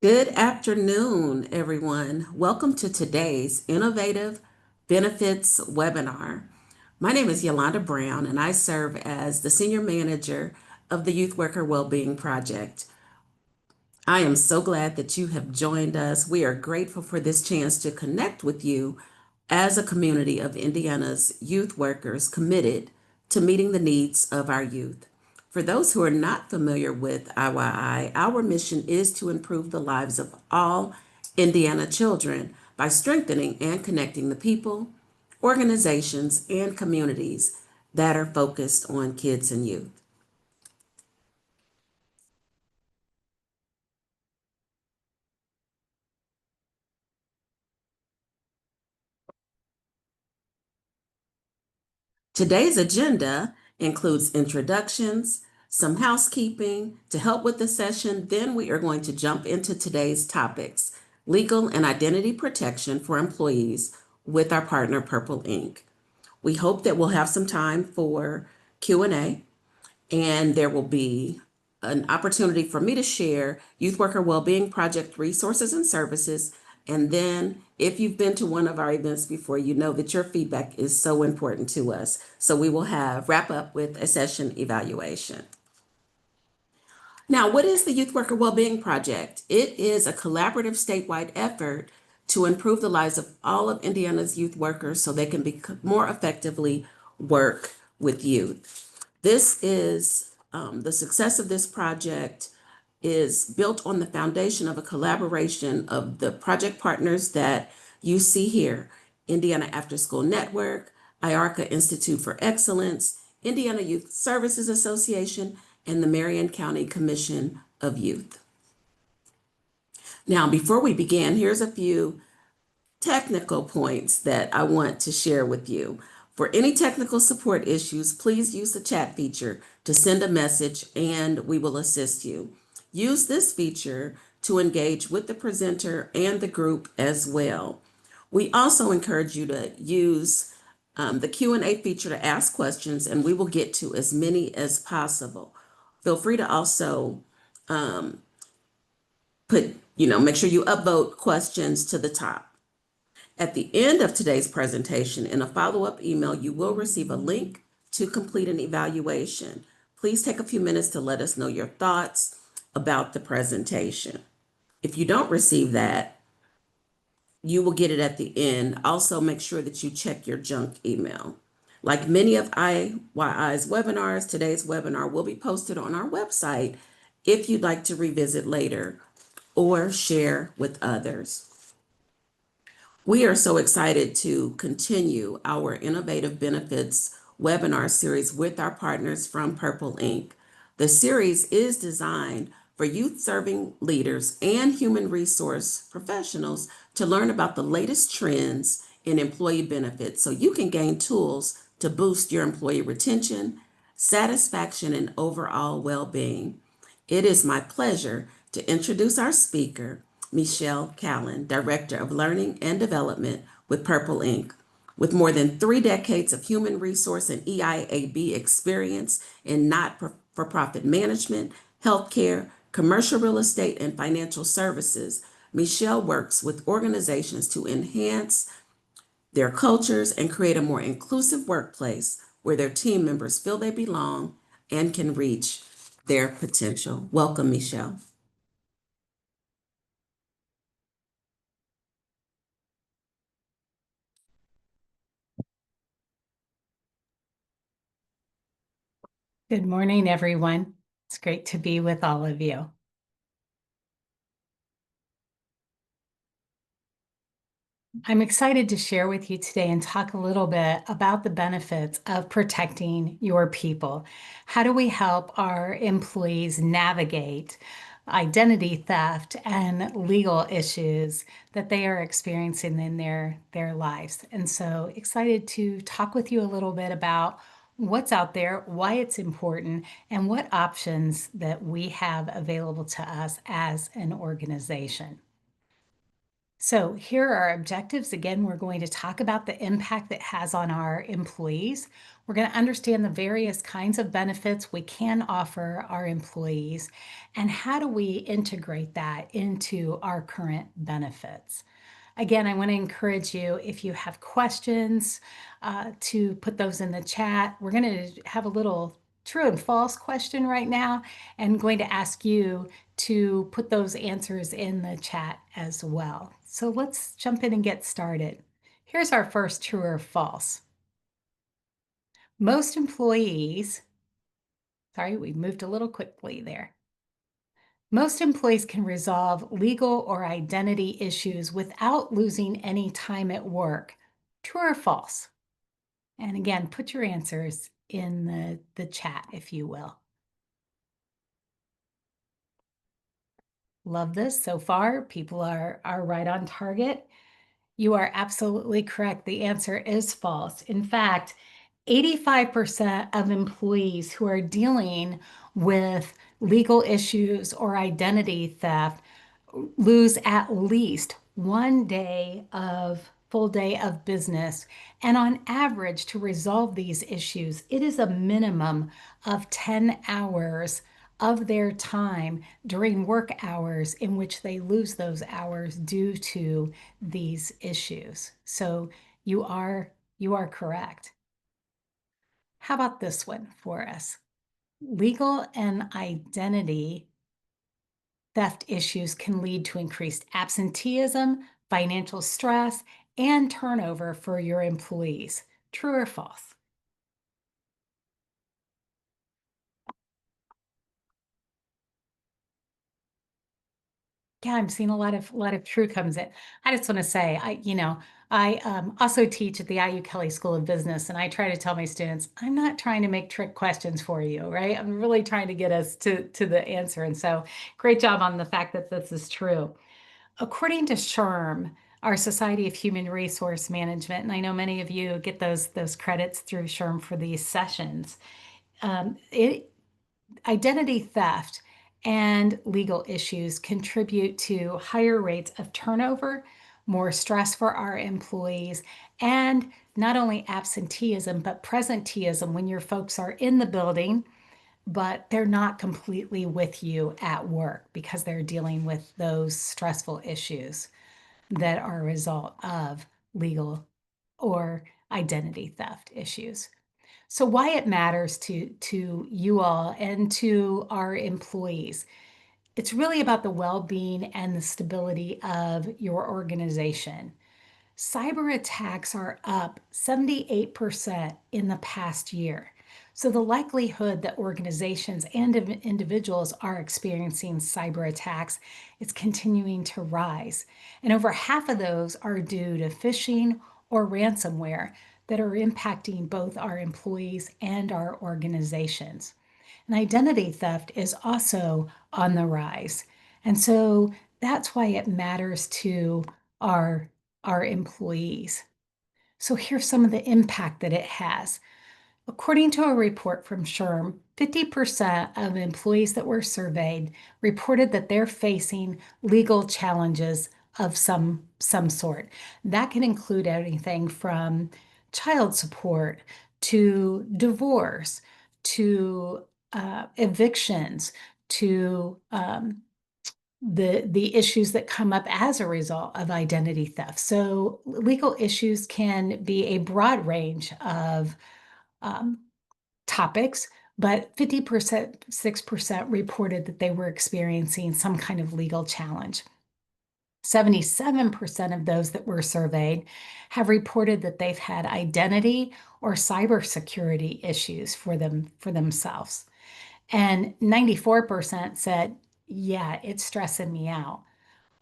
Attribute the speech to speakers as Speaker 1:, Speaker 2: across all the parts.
Speaker 1: Good afternoon, everyone. Welcome to today's Innovative Benefits webinar. My name is Yolanda Brown, and I serve as the Senior Manager of the Youth Worker Wellbeing Project. I am so glad that you have joined us. We are grateful for this chance to connect with you as a community of Indiana's youth workers committed to meeting the needs of our youth. For those who are not familiar with IYI, our mission is to improve the lives of all Indiana children by strengthening and connecting the people, organizations, and communities that are focused on kids and youth. Today's agenda includes introductions, some housekeeping to help with the session. Then we are going to jump into today's topics, legal and identity protection for employees with our partner Purple Ink. We hope that we'll have some time for Q&A, and there will be an opportunity for me to share Youth Worker Wellbeing Project resources and services. And then if you've been to one of our events before, you know that your feedback is so important to us. So we will wrap up with a session evaluation. Now, what is the Youth Worker Wellbeing Project? It is a collaborative statewide effort to improve the lives of all of Indiana's youth workers so they can more effectively work with youth. The success of this project is built on the foundation of a collaboration of the project partners that you see here: Indiana After School Network, IARCA Institute for Excellence, Indiana Youth Services Association, and the Marion County Commission of Youth. Now, before we begin, here's a few technical points that I want to share with you. For any technical support issues, please use the chat feature to send a message and we will assist you. Use this feature to engage with the presenter and the group as well. We also encourage you to use the Q&A feature to ask questions, and we will get to as many as possible. Feel free to also make sure you upvote questions to the top. At the end of today's presentation, in a follow-up email, you will receive a link to complete an evaluation. Please take a few minutes to let us know your thoughts about the presentation. If you don't receive that, you will get it at the end. Also, make sure that you check your junk email. Like many of IYI's webinars, today's webinar will be posted on our website if you'd like to revisit later or share with others. We are so excited to continue our Innovative Benefits webinar series with our partners from Purple Ink. The series is designed for youth-serving leaders and human resource professionals to learn about the latest trends in employee benefits so you can gain tools to boost your employee retention, satisfaction, and overall well-being. It is my pleasure to introduce our speaker, Michelle Callan, Director of Learning and Development with Purple Ink. With more than 3 decades of human resource and EIAB experience in not-for-profit management, healthcare, commercial real estate, and financial services, Michelle works with organizations to enhance their cultures and create a more inclusive workplace where their team members feel they belong and can reach their potential. Welcome, Michelle.
Speaker 2: Good morning, everyone. It's great to be with all of you. I'm excited to share with you today and talk a little bit about the benefits of protecting your people. How do we help our employees navigate identity theft and legal issues that they are experiencing in their lives? And so excited to talk with you a little bit about what's out there, why it's important, and what options that we have available to us as an organization. So here are our objectives. Again, we're going to talk about the impact it has on our employees. We're going to understand the various kinds of benefits we can offer our employees and how do we integrate that into our current benefits. Again, I want to encourage you, if you have questions, to put those in the chat. We're going to have a little true and false question right now, and going to ask you to put those answers in the chat as well. So let's jump in and get started. Here's our first true or false. Most employees, sorry, we moved a little quickly there. Most employees can resolve legal or identity issues without losing any time at work. True or false? And again, put your answers in the chat, if you will. Love this so far. People are right on target. You are absolutely correct. The answer is false. In fact, 85% of employees who are dealing with legal issues or identity theft lose at least one full day of business. And on average, to resolve these issues, it is a minimum of 10 hours of their time during work hours in which they lose those hours due to these issues. So you are correct. How about this one for us? Legal and identity theft issues can lead to increased absenteeism, financial stress, and turnover for your employees. True or false? Yeah, I'm seeing a lot of true comes in. I just want to say, I also teach at the IU Kelley School of Business, and I try to tell my students, I'm not trying to make trick questions for you, right? I'm really trying to get us to the answer. And so, great job on the fact that this is true. According to SHRM, our Society of Human Resource Management, and I know many of you get those credits through SHRM for these sessions. Identity theft and legal issues contribute to higher rates of turnover, more stress for our employees, and not only absenteeism, but presenteeism when your folks are in the building, but they're not completely with you at work because they're dealing with those stressful issues that are a result of legal or identity theft issues. So why it matters to you all and to our employees. It's really about the well-being and the stability of your organization. Cyber attacks are up 78% in the past year. So the likelihood that organizations and individuals are experiencing cyber attacks is continuing to rise. And over half of those are due to phishing or ransomware that are impacting both our employees and our organizations. And identity theft is also on the rise. And so that's why it matters to our employees. So here's some of the impact that it has. According to a report from SHRM, 50% of employees that were surveyed reported that they're facing legal challenges of some sort. That can include anything from child support to divorce to evictions to the issues that come up as a result of identity theft. So legal issues can be a broad range of topics, but 50%, 6% reported that they were experiencing some kind of legal challenge. 77% of those that were surveyed have reported that they've had identity or cybersecurity issues for themselves. And 94% said, yeah, it's stressing me out.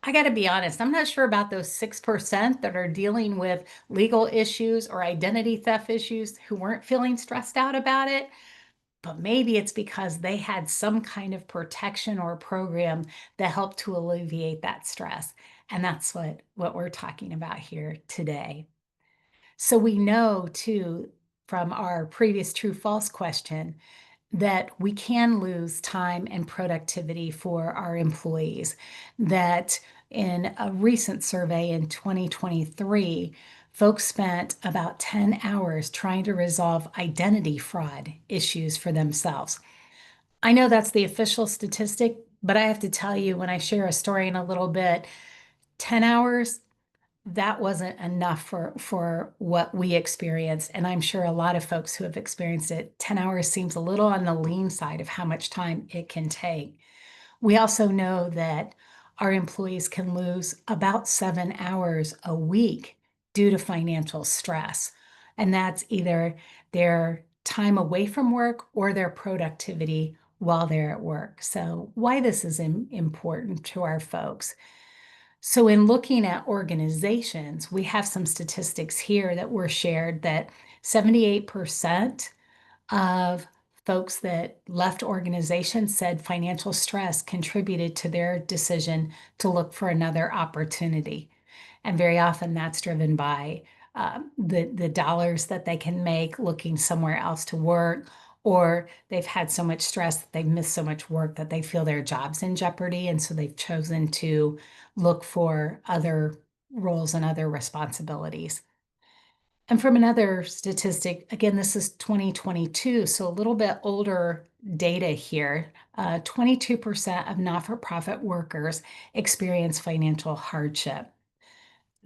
Speaker 2: I got to be honest, I'm not sure about those 6% that are dealing with legal issues or identity theft issues who weren't feeling stressed out about it. But maybe it's because they had some kind of protection or program that helped to alleviate that stress. And that's what we're talking about here today. So we know too, from our previous true false question, that we can lose time and productivity for our employees, that In a recent survey in 2023, folks spent about 10 hours trying to resolve identity fraud issues for themselves. I know that's the official statistic, but I have to tell you, when I share a story in a little bit, 10 hours, that wasn't enough for what we experienced. And I'm sure a lot of folks who have experienced it, 10 hours seems a little on the lean side of how much time it can take. We also know that our employees can lose about 7 hours a week due to financial stress. And that's either their time away from work or their productivity while they're at work. So, why this is important to our folks. So, in looking at organizations, we have some statistics here that were shared that 78% of folks that left organizations said financial stress contributed to their decision to look for another opportunity. And very often that's driven by the dollars that they can make looking somewhere else to work, or they've had so much stress that they've missed so much work that they feel their job's in jeopardy. And so they've chosen to look for other roles and other responsibilities. And from another statistic, again, this is 2022, so a little bit older data here. 22% of not for profit workers experience financial hardship.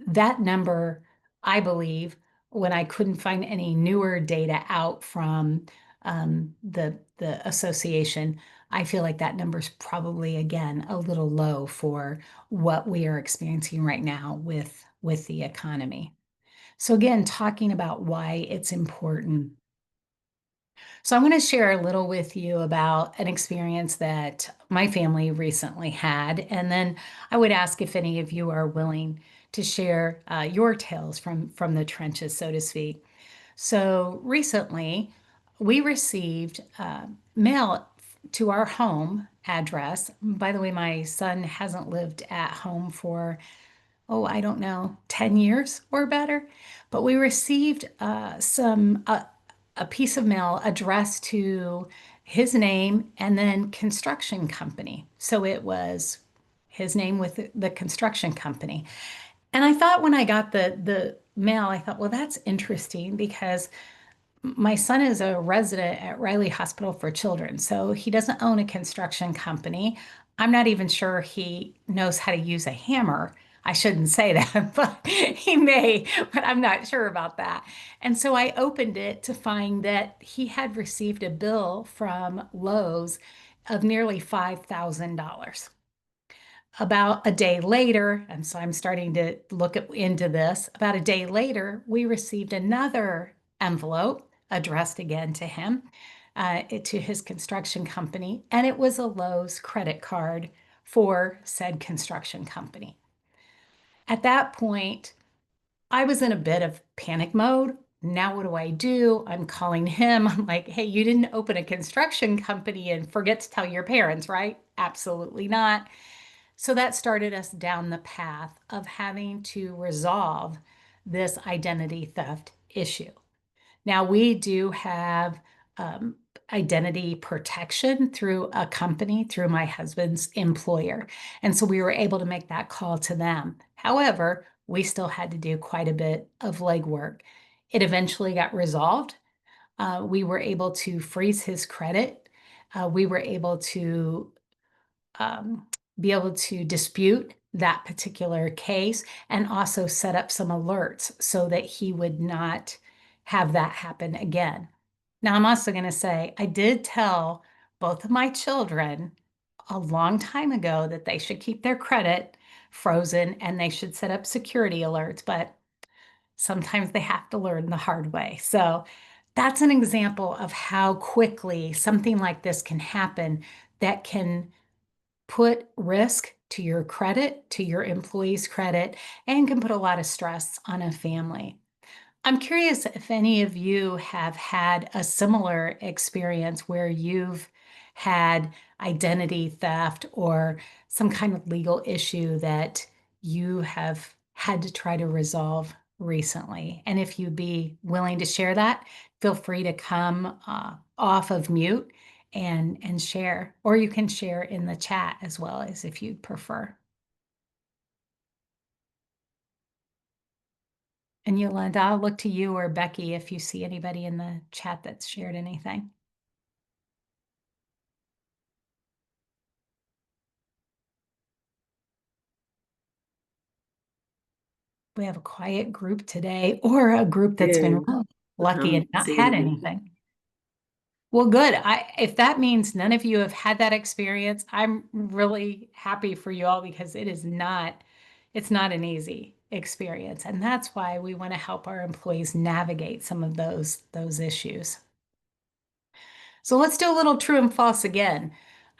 Speaker 2: That number, I believe, when I couldn't find any newer data out from the association, I feel like that number is probably, again, a little low for what we are experiencing right now with the economy. So again, talking about why it's important. So I'm going to share a little with you about an experience that my family recently had, and then I would ask if any of you are willing to share your tales from the trenches, so to speak. So recently, we received mail to our home address. By the way, my son hasn't lived at home for I don't know, 10 years or better. But we received a piece of mail addressed to his name and then construction company. So it was his name with the construction company. And I thought when I got the mail, I thought, well, that's interesting because my son is a resident at Riley Hospital for Children, so he doesn't own a construction company. I'm not even sure he knows how to use a hammer. I shouldn't say that, but he may, but I'm not sure about that. And so I opened it to find that he had received a bill from Lowe's of nearly $5,000. About a day later, and so I'm starting to into this, about a day later, we received another envelope addressed again to him, to his construction company, and it was a Lowe's credit card for said construction company. At that point, I was in a bit of panic mode. Now, what do I do? I'm calling him. I'm like, hey, you didn't open a construction company and forget to tell your parents, right? Absolutely not. So that started us down the path of having to resolve this identity theft issue. Now, we do have um, identity protection through a company, through my husband's employer. And so we were able to make that call to them. However, we still had to do quite a bit of legwork. It eventually got resolved. We were able to freeze his credit. We were able to be able to dispute that particular case and also set up some alerts so that he would not have that happen again. Now, I'm also going to say I did tell both of my children a long time ago that they should keep their credit frozen and they should set up security alerts, but sometimes they have to learn the hard way. So that's an example of how quickly something like this can happen that can put risk to your credit, to your employees' credit, and can put a lot of stress on a family. I'm curious if any of you have had a similar experience where you've had identity theft or some kind of legal issue that you have had to try to resolve recently. And if you'd be willing to share that, feel free to come off of mute and share, or you can share in the chat as well as if you'd prefer. And Yolanda, I'll look to you or Becky if you see anybody in the chat that's shared anything. We have a quiet group today, or a group that's been
Speaker 1: Yeah.
Speaker 2: lucky and not
Speaker 1: See
Speaker 2: had
Speaker 1: anything.
Speaker 2: anything. Well, good. If that means none of you have had that experience, I'm really happy for you all because it's not an easy experience. And that's why we want to help our employees navigate some of those issues. So let's do a little true and false again.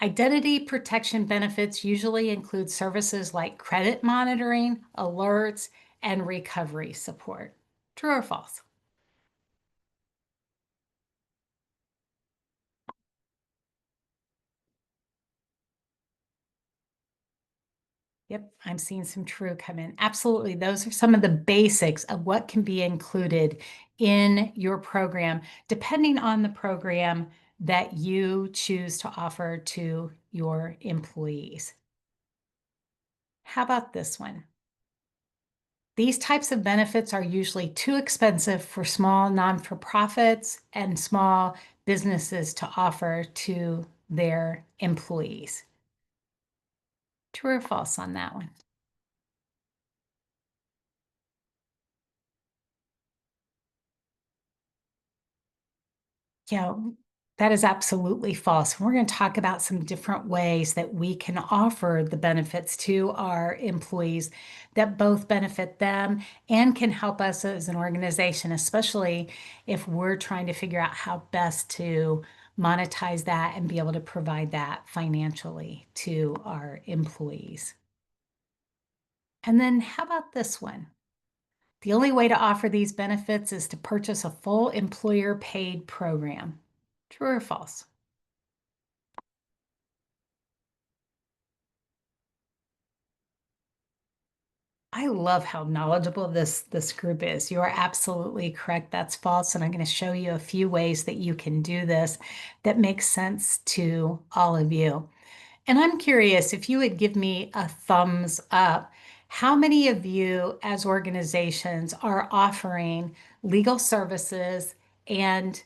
Speaker 2: Identity protection benefits usually include services like credit monitoring, alerts, and recovery support. True or false? Yep, I'm seeing some true come in. Absolutely. Those are some of the basics of what can be included in your program, depending on the program that you choose to offer to your employees. How about this one? These types of benefits are usually too expensive for small non-for-profits and small businesses to offer to their employees. True or false on that one? Yeah, that is absolutely false. We're going to talk about some different ways that we can offer the benefits to our employees that both benefit them and can help us as an organization, especially if we're trying to figure out how best to monetize that and be able to provide that financially to our employees. And then how about this one? The only way to offer these benefits is to purchase a full employer paid program. True or false? I love how knowledgeable this group is. You are absolutely correct. That's false. And I'm going to show you a few ways that you can do this that makes sense to all of you. And I'm curious if you would give me a thumbs up. How many of you as organizations are offering legal services and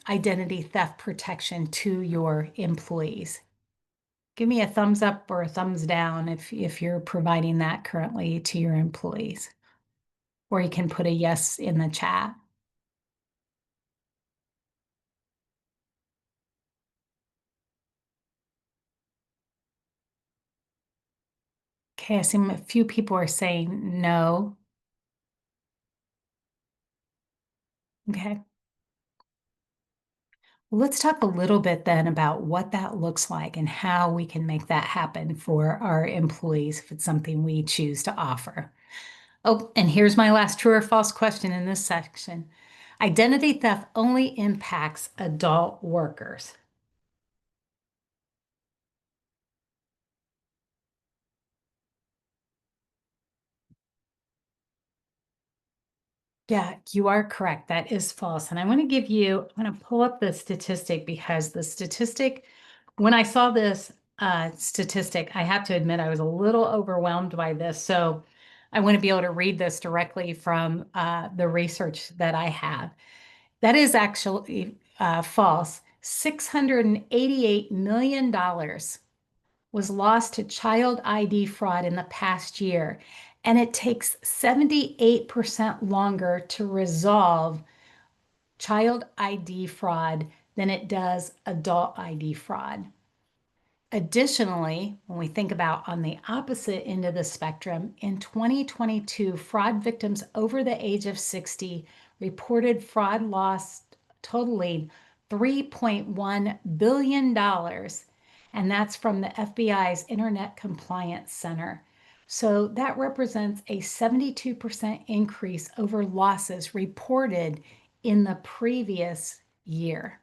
Speaker 2: identity theft protection to your employees? Give me a thumbs up or a thumbs down if you're providing that currently to your employees. Or you can put a yes in the chat. Okay, I see a few people are saying no. Okay. Well, let's talk a little bit then about what that looks like and how we can make that happen for our employees if it's something we choose to offer. Oh, and here's my last true or false question in this section. Identity theft only impacts adult workers. Yeah, you are correct. That is false. And I'm going to pull up the statistic because the statistic, when I saw this statistic, I have to admit I was a little overwhelmed by this. So I want to be able to read this directly from the research that I have. That is actually false. $688 million was lost to child ID fraud in the past year, and it takes 78% longer to resolve child ID fraud than it does adult ID fraud. Additionally, when we think about on the opposite end of the spectrum, in 2022, fraud victims over the age of 60 reported fraud loss totaling $3.1 billion, and that's from the FBI's Internet Compliance Center. So that represents a 72% increase over losses reported in the previous year.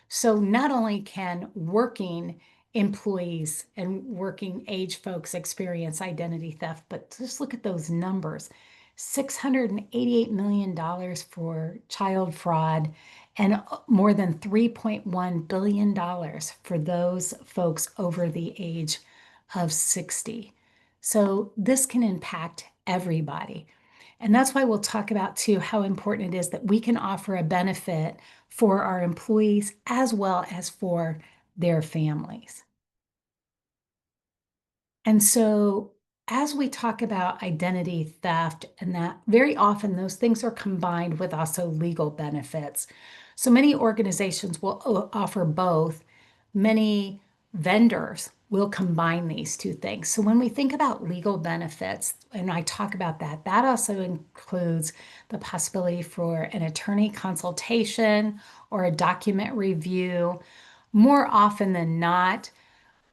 Speaker 2: So not only can working employees and working age folks experience identity theft, but just look at those numbers. $688 million for child fraud and more than $3.1 billion for those folks over the age of 60. So this can impact everybody. And that's why we'll talk about too how important it is that we can offer a benefit for our employees as well as for their families. And so, as we talk about identity theft, and that very often those things are combined with also legal benefits. So many organizations will offer both. Many vendors will combine these two things. So when we think about legal benefits, and I talk about that, that also includes the possibility for an attorney consultation or a document review. More often than not,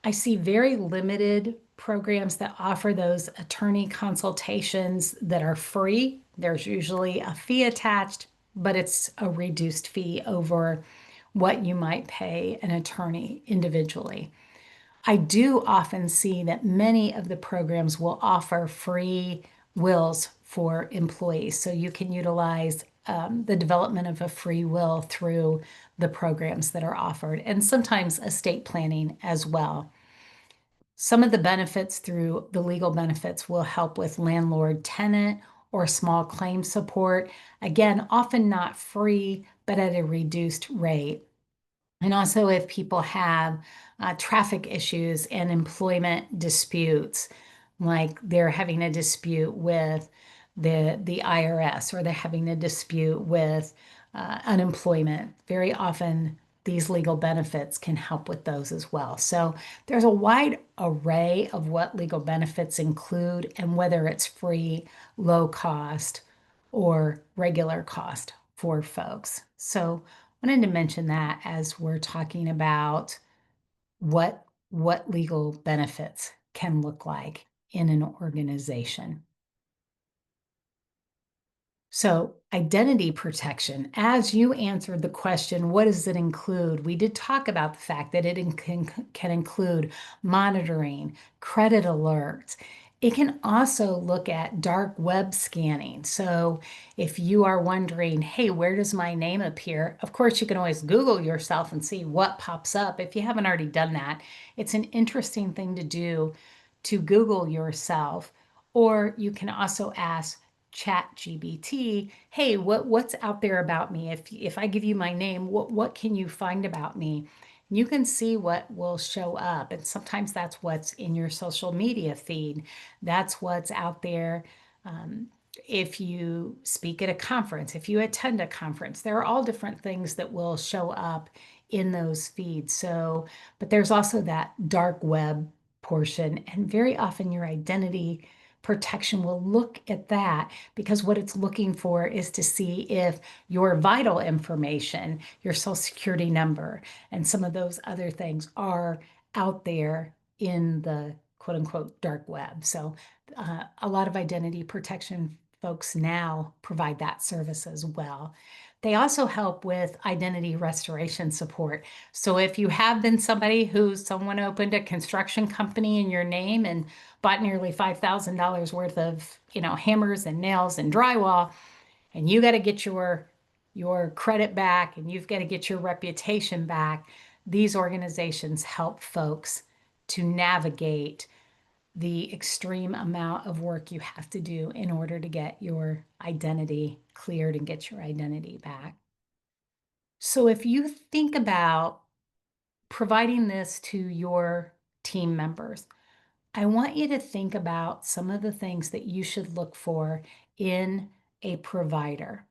Speaker 2: I see very limited programs that offer those attorney consultations that are free. There's usually a fee attached, but it's a reduced fee over what you might pay an attorney individually. I do often see that many of the programs will offer free wills for employees. So you can utilize the development of a free will through the programs that are offered, and sometimes estate planning as well. Some of the benefits through the legal benefits will help with landlord tenant or small claim support. Again, often not free, but at a reduced rate. And also, if people have traffic issues and employment disputes, like they're having a dispute with the IRS, or they're having a dispute with unemployment, very often these legal benefits can help with those as well. So there's a wide array of what legal benefits include and whether it's free, low cost, or regular cost for folks. So wanted to mention that as we're talking about what legal benefits can look like in an organization. So, identity protection, as you answered the question, what does it include? We did talk about the fact that it can include monitoring, credit alerts. It can also look at dark web scanning. So, if you are wondering, hey, where does my name appear? Of course, you can always Google yourself and see what pops up. If you haven't already done that, it's an interesting thing to do to Google yourself. Or you can also ask ChatGPT, hey, what's out there about me? If I give you my name, what can you find about me? You can see what will show up. And sometimes that's what's in your social media feed. That's what's out there. If you speak at a conference, if you attend a conference, there are all different things that will show up in those feeds. So, but there's also that dark web portion, and very often your identity protection will look at that, because what it's looking for is to see if your vital information, your social security number, and some of those other things are out there in the quote unquote dark web. So a lot of identity protection folks now provide that service as well. They also help with identity restoration support. So if you have been somebody someone opened a construction company in your name and bought nearly $5,000 worth of, hammers and nails and drywall, and you got to get your credit back and you've got to get your reputation back, these organizations help folks to navigate the extreme amount of work you have to do in order to get your identity cleared and get your identity back. So if you think about providing this to your team members, I want you to think about some of the things that you should look for in a provider.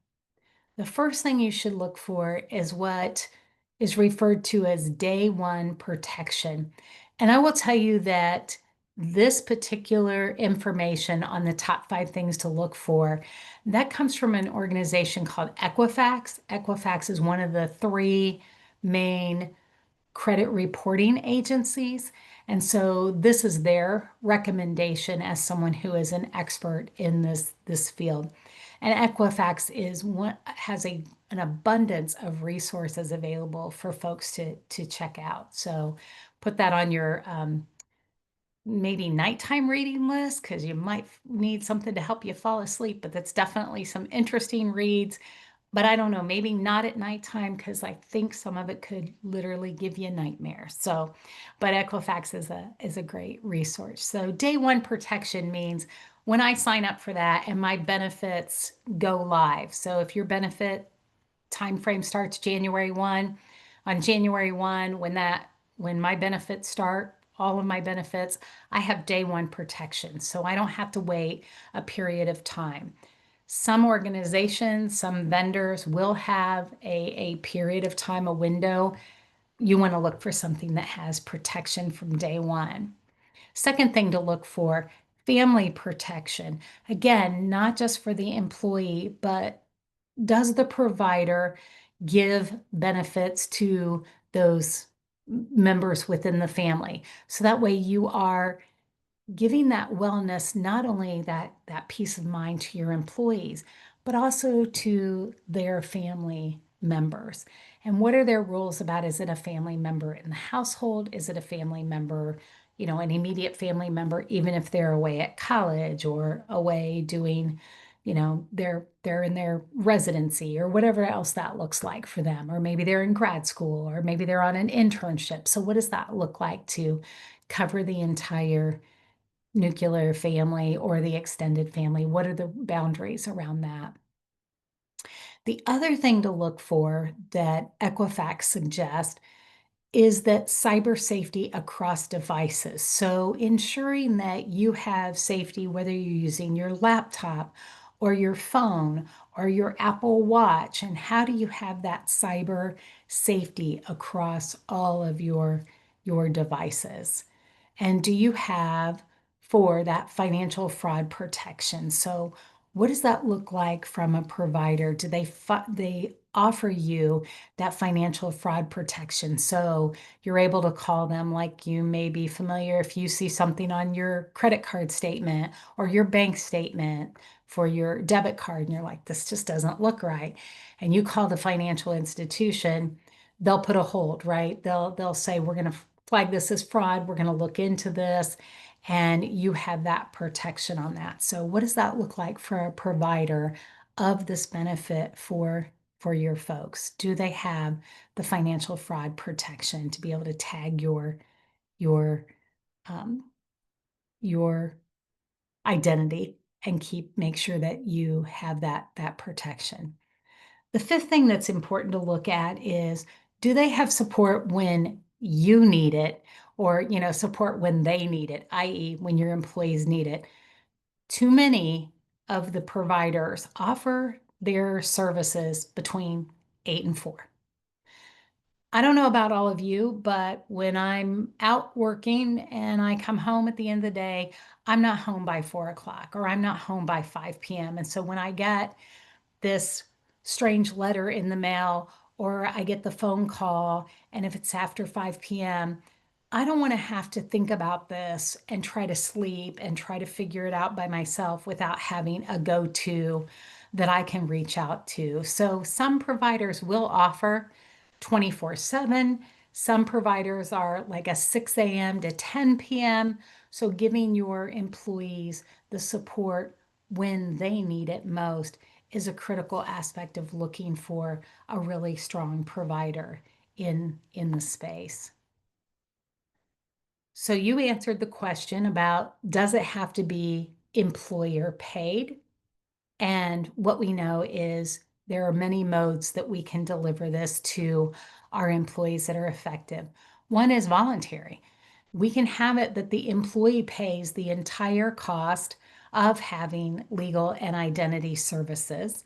Speaker 2: The first thing you should look for is what is referred to as day one protection. And I will tell you that this particular information on the top 5 things to look for, that comes from an organization called Equifax. Equifax is one of the 3 main credit reporting agencies. And so this is their recommendation as someone who is an expert in this field. And Equifax has an abundance of resources available for folks to check out. So put that on your maybe nighttime reading list, because you might need something to help you fall asleep, but that's definitely some interesting reads. But I don't know, maybe not at nighttime, because I think some of it could literally give you nightmares. So, but Equifax is a great resource. So day one protection means when I sign up for that and my benefits go live. So if your benefit time frame starts January 1, on January 1, when my benefits start, all of my benefits, I have day one protection. So I don't have to wait a period of time. Some organizations, some vendors will have a period of time, a window. You want to look for something that has protection from day one. Second thing to look for, family protection. Again, not just for the employee, but does the provider give benefits to those members within the family? So that way you are giving that wellness, not only that peace of mind to your employees, but also to their family members. And what are their rules about, is it a family member in the household? Is it a family member, an immediate family member, even if they're away at college or away doing, they're in their residency or whatever else that looks like for them, or maybe they're in grad school, or maybe they're on an internship. So what does that look like to cover the entire nuclear family or the extended family? What are the boundaries around that? The other thing to look for that Equifax suggests is that cyber safety across devices. So ensuring that you have safety, whether you're using your laptop or your phone or your Apple Watch, and how do you have that cyber safety across all of your devices? And do you have for that financial fraud protection? So what does that look like from a provider? Do they offer you that financial fraud protection? So you're able to call them, like you may be familiar if you see something on your credit card statement or your bank statement for your debit card and you're like, this just doesn't look right. And you call the financial institution, they'll put a hold, right? They'll say, we're going to flag this as fraud. We're going to look into this. And you have that protection on that. So what does that look like for a provider of this benefit for your folks? Do they have the financial fraud protection to be able to tag your um, your identity and make sure that you have that protection? The fifth thing that's important to look at is, do they have support when you need it, or support when they need it, i.e. when your employees need it? Too many of the providers offer their services between 8 and 4. I don't know about all of you, but when I'm out working and I come home at the end of the day, I'm not home by 4 o'clock, or I'm not home by 5 p.m. And so when I get this strange letter in the mail, or I get the phone call, and if it's after 5 p.m., I don't want to have to think about this and try to sleep and try to figure it out by myself without having a go-to that I can reach out to. So some providers will offer 24/7. Some providers are like a 6 a.m. to 10 p.m. So giving your employees the support when they need it most is a critical aspect of looking for a really strong provider in the space. So you answered the question about, does it have to be employer paid? And what we know is there are many modes that we can deliver this to our employees that are effective. One is voluntary. We can have it that the employee pays the entire cost of having legal and identity services.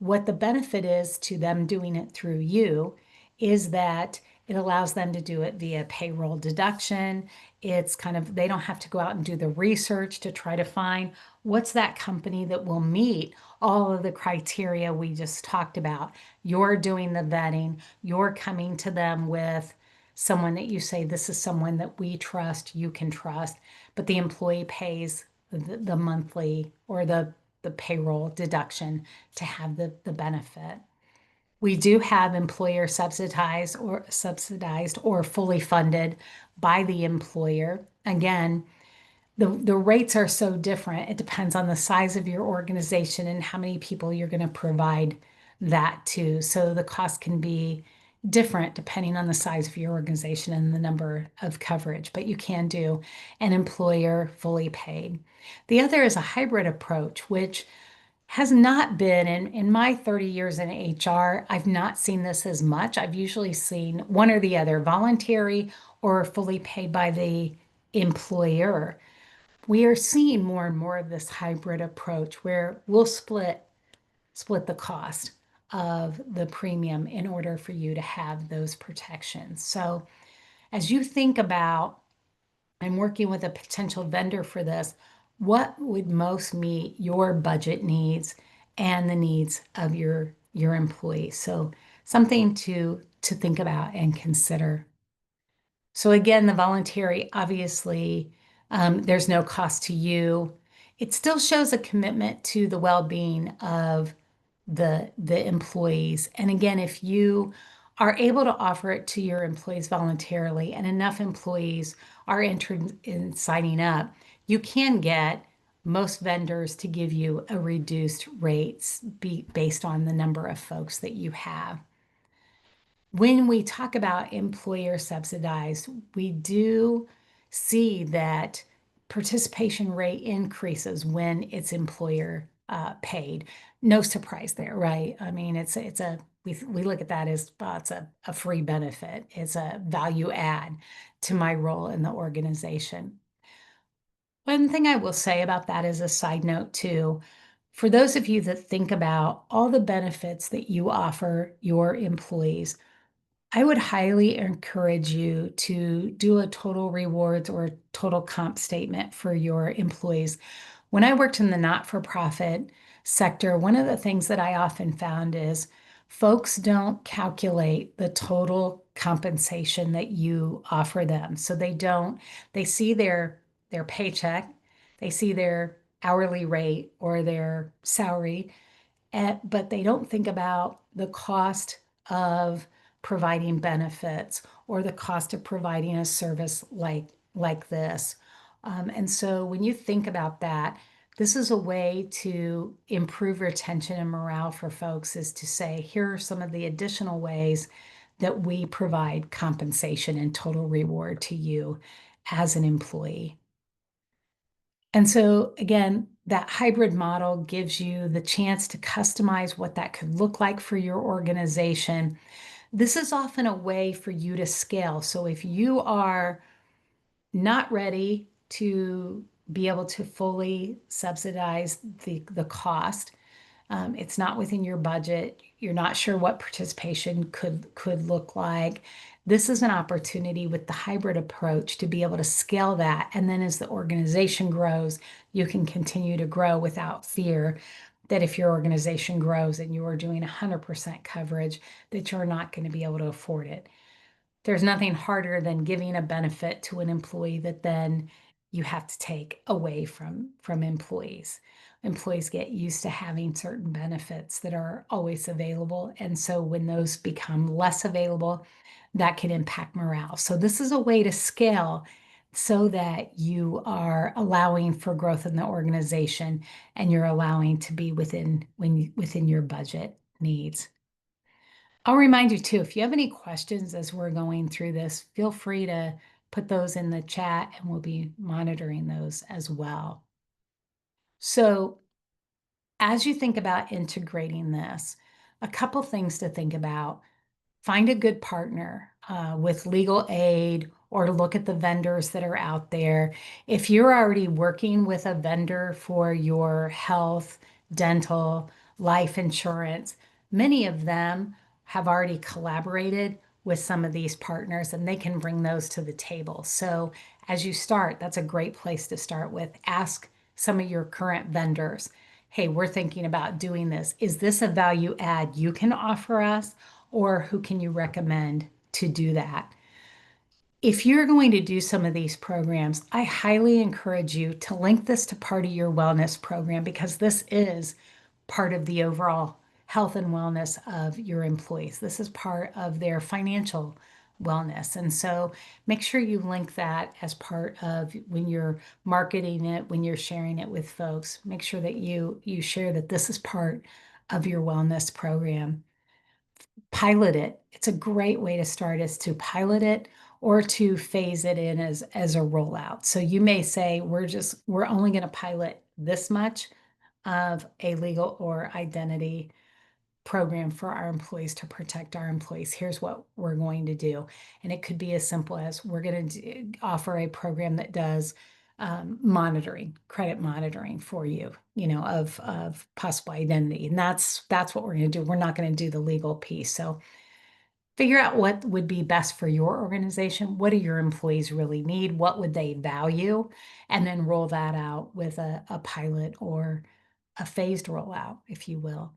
Speaker 2: What the benefit is to them doing it through you is that it allows them to do it via payroll deduction. It's kind of, they don't have to go out and do the research to try to find what's that company that will meet all of the criteria we just talked about. You're doing the vetting, you're coming to them with someone that you say, this is someone that we trust, you can trust, but the employee pays the monthly or the payroll deduction to have the benefit. We do have employer subsidized or fully funded by the employer. Again, the rates are so different. It depends on the size of your organization and how many people you're going to provide that to. So the cost can be different depending on the size of your organization and the number of coverage, but you can do an employer fully paid. The other is a hybrid approach, which has not been in my 30 years in HR. I've not seen this as much. I've usually seen one or the other, voluntary or fully paid by the employer. We are seeing more and more of this hybrid approach where we'll split the cost of the premium in order for you to have those protections. So as you think about, I'm working with a potential vendor for this, what would most meet your budget needs and the needs of your employees? So something to think about and consider. So again, the voluntary, obviously, there's no cost to you. It still shows a commitment to the well-being of the employees. And again, if you are able to offer it to your employees voluntarily and enough employees are interested in signing up, you can get most vendors to give you a reduced rates based on the number of folks that you have. When we talk about employer subsidized, we do see that participation rate increases when it's employer paid. No surprise there, right? I mean, we look at that as it's a free benefit. It's a value add to my role in the organization. One thing I will say about that is a side note too. For those of you that think about all the benefits that you offer your employees, I would highly encourage you to do a total rewards or total comp statement for your employees. When I worked in the not-for-profit sector, one of the things that I often found is folks don't calculate the total compensation that you offer them. So they see their paycheck, they see their hourly rate or their salary, but they don't think about the cost of providing benefits or the cost of providing a service like this. And so when you think about that, this is a way to improve retention and morale for folks, is to say, here are some of the additional ways that we provide compensation and total reward to you as an employee. And so again, that hybrid model gives you the chance to customize what that could look like for your organization. This is often a way for you to scale. So if you are not ready to be able to fully subsidize the cost, it's not within your budget, you're not sure what participation could look like, this is an opportunity with the hybrid approach to be able to scale that. And then as the organization grows, you can continue to grow without fear that if your organization grows and you are doing 100% coverage, that you're not going to be able to afford it. There's nothing harder than giving a benefit to an employee that then you have to take away from employees. Employees get used to having certain benefits that are always available. And so when those become less available, that can impact morale. So this is a way to scale so that you are allowing for growth in the organization and you're allowing to be within your budget needs. I'll remind you too, if you have any questions as we're going through this, feel free to put those in the chat and we'll be monitoring those as well. So as you think about integrating this, a couple things to think about. Find a good partner with legal aid, or look at the vendors that are out there. If you're already working with a vendor for your health, dental, life insurance, many of them have already collaborated with some of these partners and they can bring those to the table. So as you start, that's a great place to start with. Ask some of your current vendors, hey, we're thinking about doing this. Is this a value add you can offer us? Or who can you recommend to do that? If you're going to do some of these programs, I highly encourage you to link this to part of your wellness program, because this is part of the overall health and wellness of your employees. This is part of their financial wellness. And so make sure you link that as part of when you're marketing it, when you're sharing it with folks. Make sure that you share that this is part of your wellness program. pilot it. It's a great way to start is to pilot it or to phase it in as a rollout. So you may say, we're only going to pilot this much of a legal or identity program for our employees to protect our employees. Here's what we're going to do. And it could be as simple as we're going to offer a program that does monitoring, credit monitoring for you, of possible identity. And that's what we're going to do. We're not going to do the legal piece. So figure out what would be best for your organization. What do your employees really need? What would they value? And then roll that out with a pilot or a phased rollout, if you will.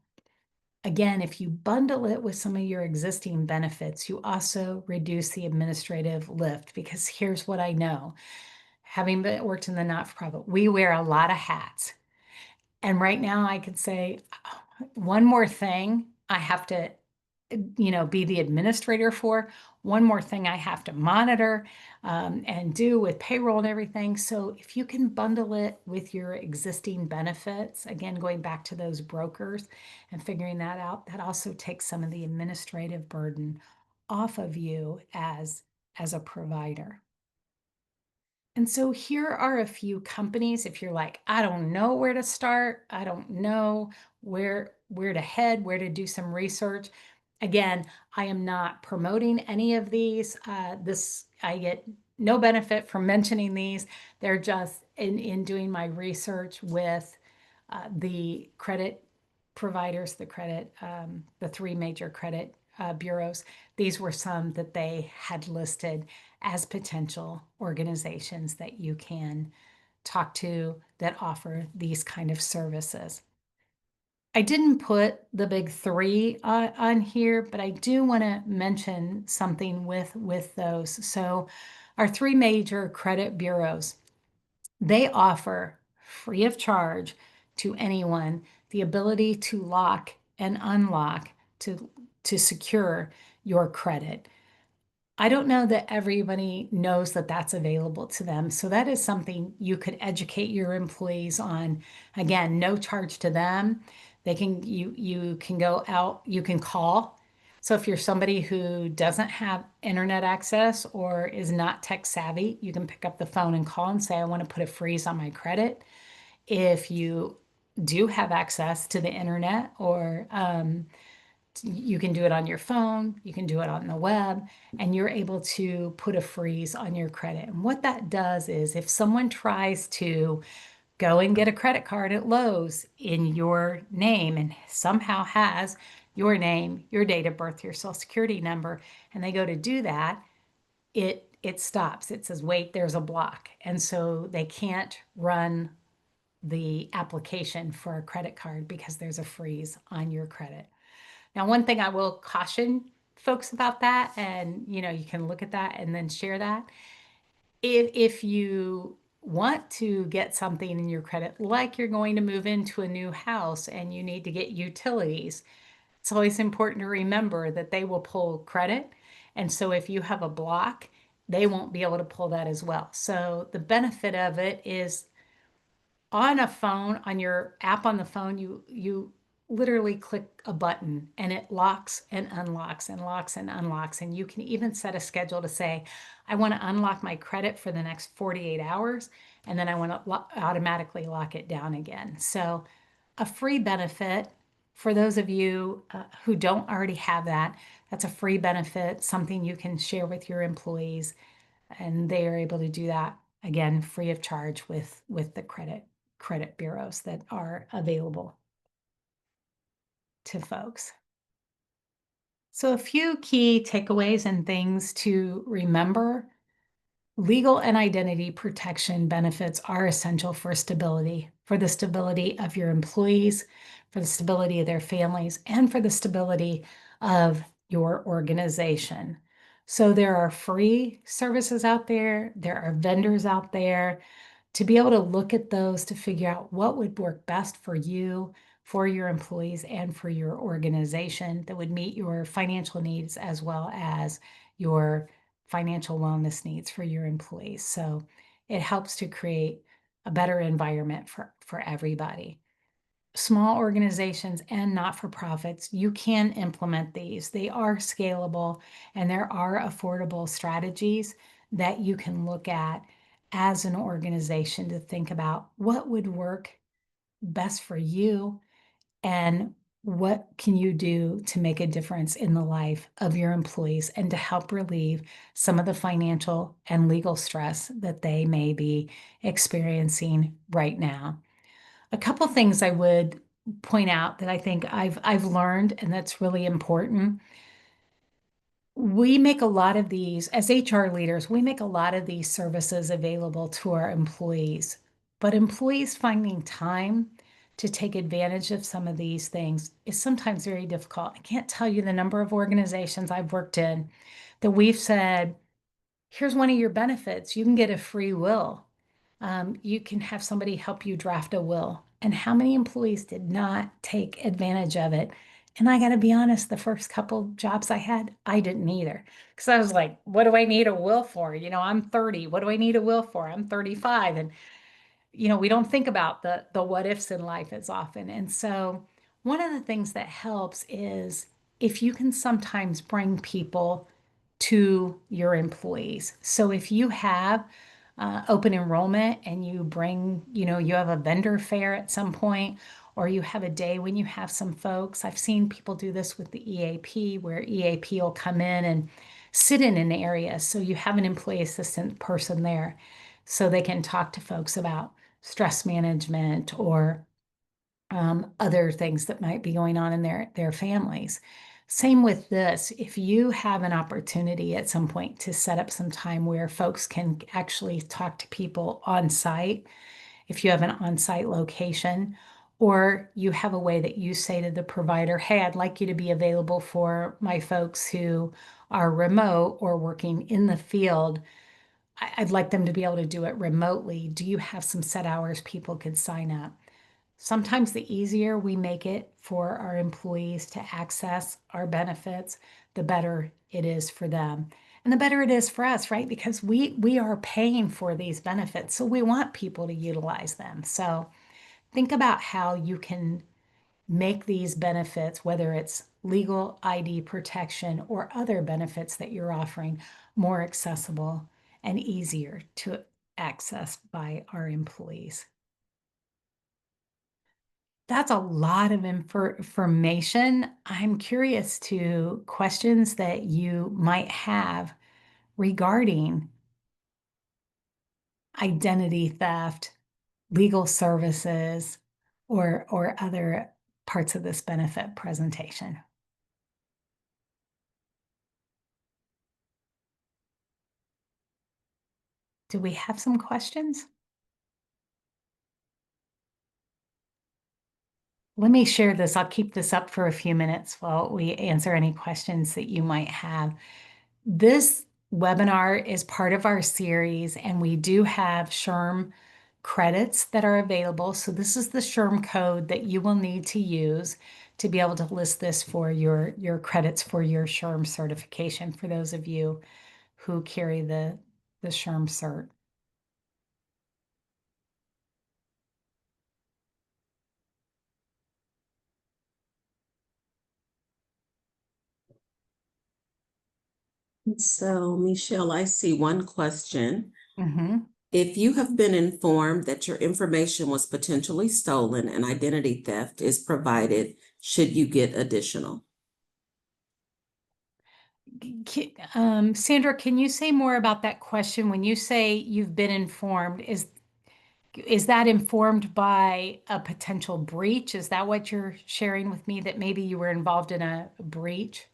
Speaker 2: Again, if you bundle it with some of your existing benefits, you also reduce the administrative lift, because here's what I know. Having worked in the not-for-profit, we wear a lot of hats. And right now I could say, one more thing I have to, be the administrator for, one more thing I have to monitor and do with payroll and everything. So if you can bundle it with your existing benefits, again, going back to those brokers and figuring that out, that also takes some of the administrative burden off of you as a provider. And so here are a few companies. If you're like, I don't know where to start, I don't know where to head, where to do some research. Again, I am not promoting any of these. I get no benefit from mentioning these. They're just in doing my research with the credit providers, the three major credit bureaus. These were some that they had listed as potential organizations that you can talk to that offer these kind of services. I didn't put the big three on here, but I do want to mention something with those. So our three major credit bureaus, they offer free of charge to anyone the ability to lock and unlock to secure your credit. I don't know that everybody knows that that's available to them. So that is something you could educate your employees on. Again, no charge to them. You can go out, you can call. So if you're somebody who doesn't have internet access or is not tech savvy, you can pick up the phone and call and say, I want to put a freeze on my credit. If you do have access to the internet, or you can do it on your phone, you can do it on the web, and you're able to put a freeze on your credit. And what that does is if someone tries to go and get a credit card at Lowe's in your name and somehow has your name, your date of birth, your social security number, and they go to do that, it stops. It says, wait, there's a block. And so they can't run the application for a credit card because there's a freeze on your credit. Now, one thing I will caution folks about that, and you can look at that and then share that. If you want to get something in your credit, like you're going to move into a new house and you need to get utilities, it's always important to remember that they will pull credit. And so if you have a block, they won't be able to pull that as well. So the benefit of it is on a phone, on your app on the phone, you literally click a button and it locks and unlocks and locks and unlocks. And you can even set a schedule to say, I want to unlock my credit for the next 48 hours, and then I want to automatically lock it down again. So a free benefit for those of you who don't already have that, that's a free benefit, something you can share with your employees, and they are able to do that again free of charge with the credit bureaus that are available to folks. So a few key takeaways and things to remember. Legal and identity protection benefits are essential for stability, for the stability of your employees, for the stability of their families, and for the stability of your organization. So there are free services out there, there are vendors out there. To be able to look at those to figure out what would work best for you, for your employees, and for your organization that would meet your financial needs as well as your financial wellness needs for your employees. So it helps to create a better environment for everybody. small organizations and not-for-profits, you can implement these. They are scalable and there are affordable strategies that you can look at as an organization to think about what would work best for you and what can you do to make a difference in the life of your employees and to help relieve some of the financial and legal stress that they may be experiencing right now. A couple things I would point out that I think I've learned, and that's really important. We make a lot of these, as HR leaders, we make a lot of these services available to our employees, but employees finding time to take advantage of some of these things is sometimes very difficult. I can't tell you the number of organizations I've worked in that we've said, here's one of your benefits. You can get a free will. You can have somebody help you draft a will. And how many employees did not take advantage of it? And I got to be honest, the first couple jobs I had, I didn't either. Because I was like, what do I need a will for? I'm 30. What do I need a will for? I'm 35. And we don't think about the what ifs in life as often. And so one of the things that helps is if you can sometimes bring people to your employees. So if you have open enrollment and you bring, you have a vendor fair at some point, or you have a day when you have some folks. I've seen people do this with the EAP, where EAP will come in and sit in an area. So you have an employee assistant person there so they can talk to folks about stress management or other things that might be going on in their families. Same with this. If you have an opportunity at some point to set up some time where folks can actually talk to people on site, if you have an on-site location, or you have a way that you say to the provider, hey, I'd like you to be available for my folks who are remote or working in the field. I'd like them to be able to do it remotely. Do you have some set hours people could sign up? Sometimes the easier we make it for our employees to access our benefits, the better it is for them. And the better it is for us, right? Because we are paying for these benefits, so we want people to utilize them. So think about how you can make these benefits, whether it's legal ID protection or other benefits that you're offering, more accessible and easier to access by our employees. That's a lot of information. I'm curious to questions that you might have regarding identity theft, legal services, or other parts of this benefit presentation. Do we have some questions? Let me share this. I'll keep this up for a few minutes while we answer any questions that you might have. This webinar is part of our series, and we do have SHRM credits that are available. So this is the SHRM code that you will need to use to be able to list this for your credits for your SHRM certification for those of you who carry the SHRM cert.
Speaker 1: So, Michelle, I see one question.
Speaker 2: Mm-hmm.
Speaker 1: If you have been informed that your information was potentially stolen and identity theft is provided, should you get additional?
Speaker 2: Sandra, can you say more about that question? When you say you've been informed, is that informed by a potential breach? Is that what you're sharing with me, that maybe you were involved in a breach?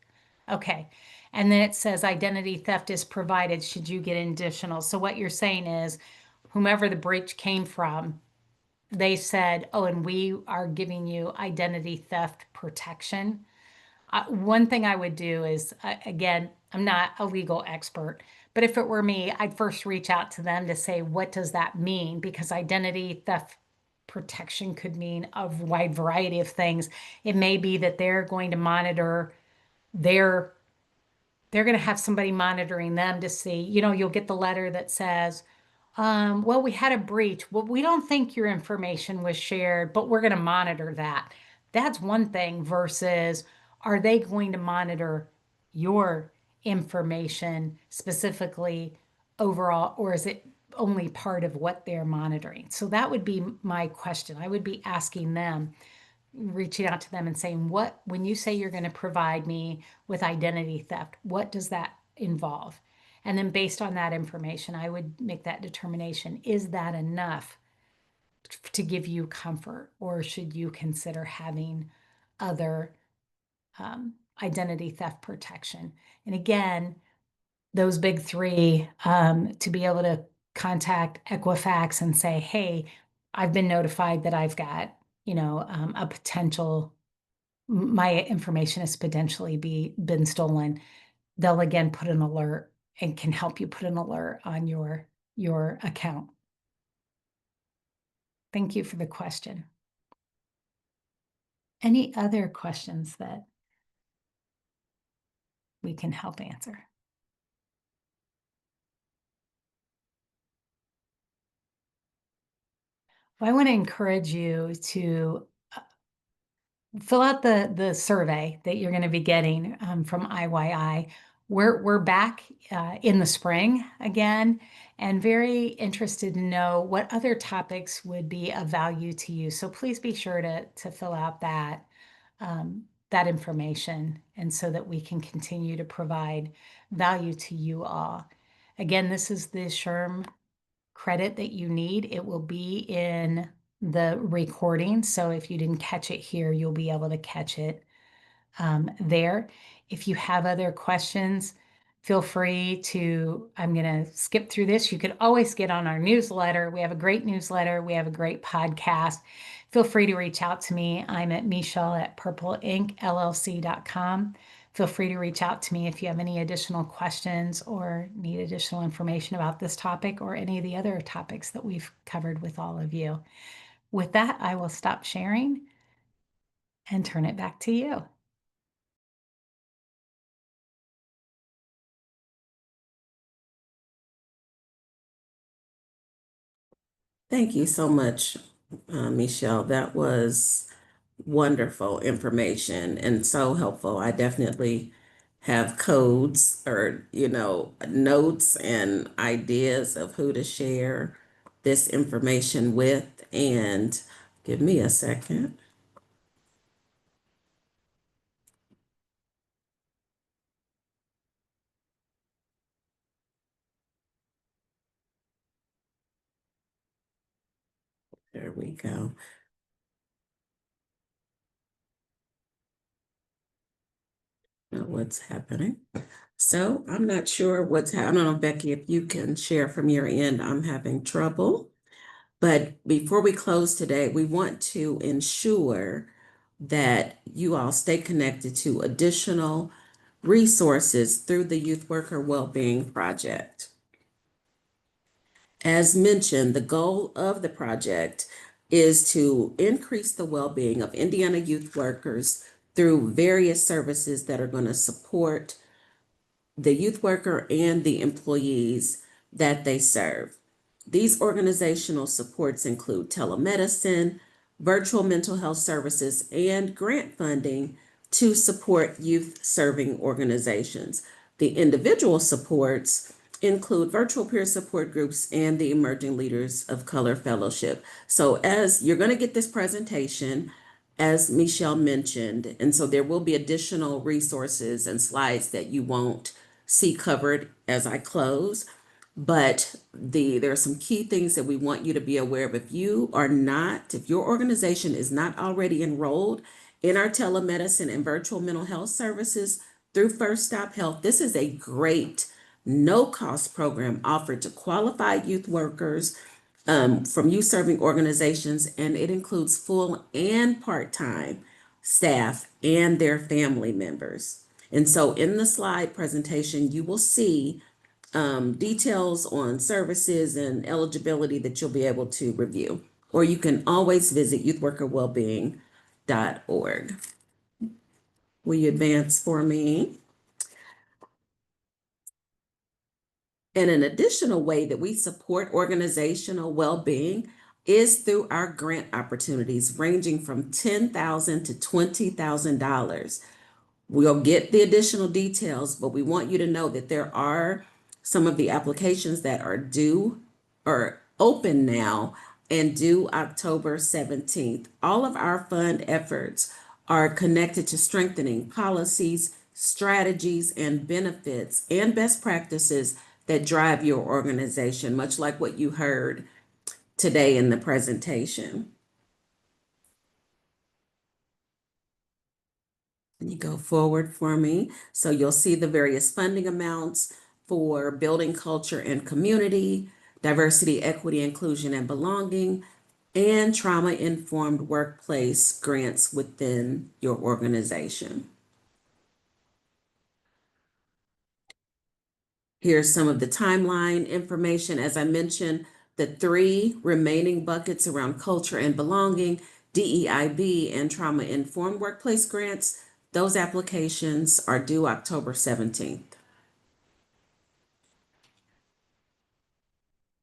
Speaker 2: Okay. And then it says identity theft is provided should you get additional. So what you're saying is whomever the breach came from, they said, oh, and we are giving you identity theft protection. One thing I would do is, again, I'm not a legal expert, but if it were me, I'd first reach out to them to say, what does that mean? Because identity theft protection could mean a wide variety of things. It may be that they're going to monitor their, they're going to have somebody monitoring them to see, you'll get the letter that says, Well, we had a breach. Well, we don't think your information was shared, but we're going to monitor that. That's one thing versus are they going to monitor your information specifically overall, or is it only part of what they're monitoring? So that would be my question. I would be asking them, reaching out to them and saying, what, when you say you're going to provide me with identity theft, what does that involve? And then based on that information, I would make that determination. Is that enough to give you comfort, or should you consider having other identity theft protection? And again, those big three, to be able to contact Equifax and say, hey, I've been notified that I've got, a potential, my information has potentially been stolen. They'll again put an alert and can help you put an alert on your account. Thank you for the question. Any other questions that we can help answer? Well, I want to encourage you to fill out the survey that you're going to be getting from IYI. We're back in the spring again, and very interested to know what other topics would be of value to you. So please be sure to fill out that information, and so that we can continue to provide value to you all. Again, this is the SHRM credit that you need. It will be in the recording. So if you didn't catch it here, you'll be able to catch it there. If you have other questions, feel free to, I'm going to skip through this. You could always get on our newsletter. We have a great newsletter. We have a great podcast. Feel free to reach out to me. I'm at michelle@purpleinkllc.com. Feel free to reach out to me if you have any additional questions or need additional information about this topic or any of the other topics that we've covered with all of you. With that, I will stop sharing and turn it back to you.
Speaker 1: Thank you so much, Michelle. That was wonderful information and so helpful. I definitely have codes or, notes and ideas of who to share this information with. And give me a second. There we go. Now what's happening? So I'm not sure what's happening. I don't know, Becky, if you can share from your end. I'm having trouble. But before we close today, we want to ensure that you all stay connected to additional resources through the Youth Worker Wellbeing Project. As mentioned, the goal of the project is to increase the well-being of Indiana youth workers through various services that are going to support the youth worker and the employees that they serve. These organizational supports include telemedicine, virtual mental health services, and grant funding to support youth serving organizations. The individual supports include virtual peer support groups and the Emerging Leaders of Color Fellowship. So as you're going to get this presentation, as Michelle mentioned, and so there will be additional resources and slides that you won't see covered as I close. But there are some key things that we want you to be aware of. If your organization is not already enrolled in our telemedicine and virtual mental health services through First Stop Health, this is a great no-cost program offered to qualified youth workers from youth serving organizations, and it includes full and part-time staff and their family members. And so in the slide presentation, you will see details on services and eligibility that you'll be able to review. Or you can always visit youthworkerwellbeing.org. Will you advance for me? And an additional way that we support organizational well-being is through our grant opportunities ranging from $10,000 to $20,000. We'll get the additional details, but we want you to know that there are some of the applications that are due or open now and due October 17th. All of our fund efforts are connected to strengthening policies, strategies, and benefits and best practices that drive your organization, much like what you heard today in the presentation. Can you go forward for me? So you'll see the various funding amounts for building culture and community, diversity, equity, inclusion, and belonging, and trauma-informed workplace grants within your organization. Here's some of the timeline information. As I mentioned, the 3 remaining buckets around culture and belonging, DEIB, and trauma-informed workplace grants, those applications are due October 17th.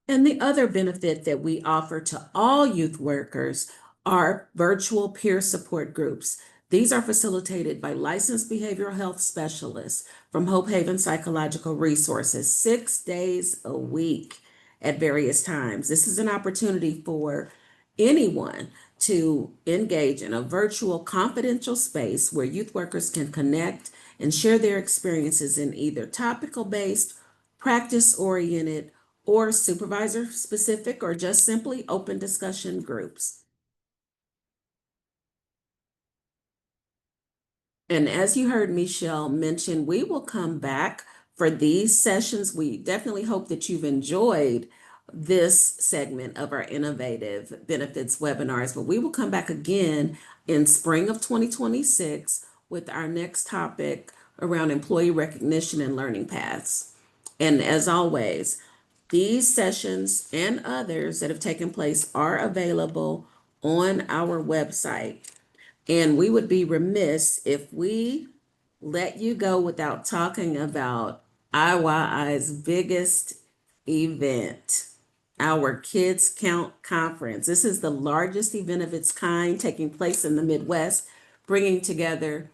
Speaker 1: And the other benefit that we offer to all youth workers are virtual peer support groups. These are facilitated by licensed behavioral health specialists from Hope Haven Psychological Resources 6 days a week at various times. This is an opportunity for anyone to engage in a virtual confidential space where youth workers can connect and share their experiences in either topical-based, practice-oriented, or supervisor-specific, or just simply open discussion groups. And as you heard Michelle mention, we will come back for these sessions. We definitely hope that you've enjoyed this segment of our innovative benefits webinars, but we will come back again in spring of 2026 with our next topic around employee recognition and learning paths. And as always, these sessions and others that have taken place are available on our website. And we would be remiss if we let you go without talking about IYI's biggest event, our Kids Count Conference. This is the largest event of its kind taking place in the Midwest, bringing together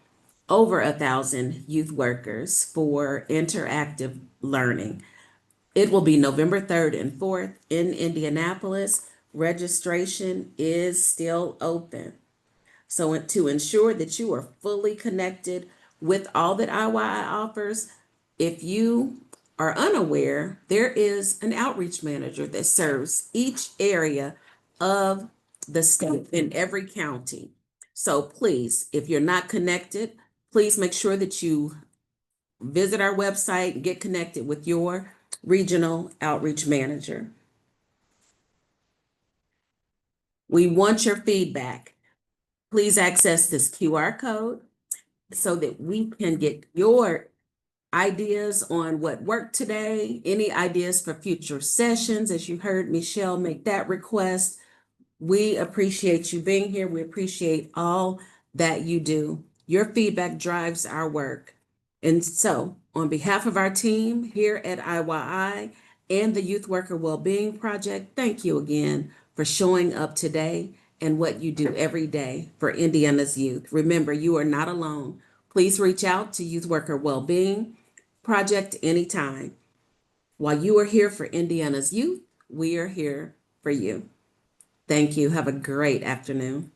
Speaker 1: over 1,000 youth workers for interactive learning. It will be November 3rd and 4th in Indianapolis. Registration is still open. So to ensure that you are fully connected with all that IYI offers, if you are unaware, there is an outreach manager that serves each area of the state in every county. So please, if you're not connected, please make sure that you visit our website and get connected with your regional outreach manager. We want your feedback. Please access this QR code so that we can get your ideas on what worked today, any ideas for future sessions. As you heard Michelle make that request, we appreciate you being here. We appreciate all that you do. Your feedback drives our work. And so, on behalf of our team here at IYI and the Youth Worker Wellbeing Project, thank you again for showing up today and what you do every day for Indiana's youth. Remember, you are not alone. Please reach out to Youth Worker Wellbeing Project anytime. While you are here for Indiana's youth, we are here for you. Thank you. Have a great afternoon.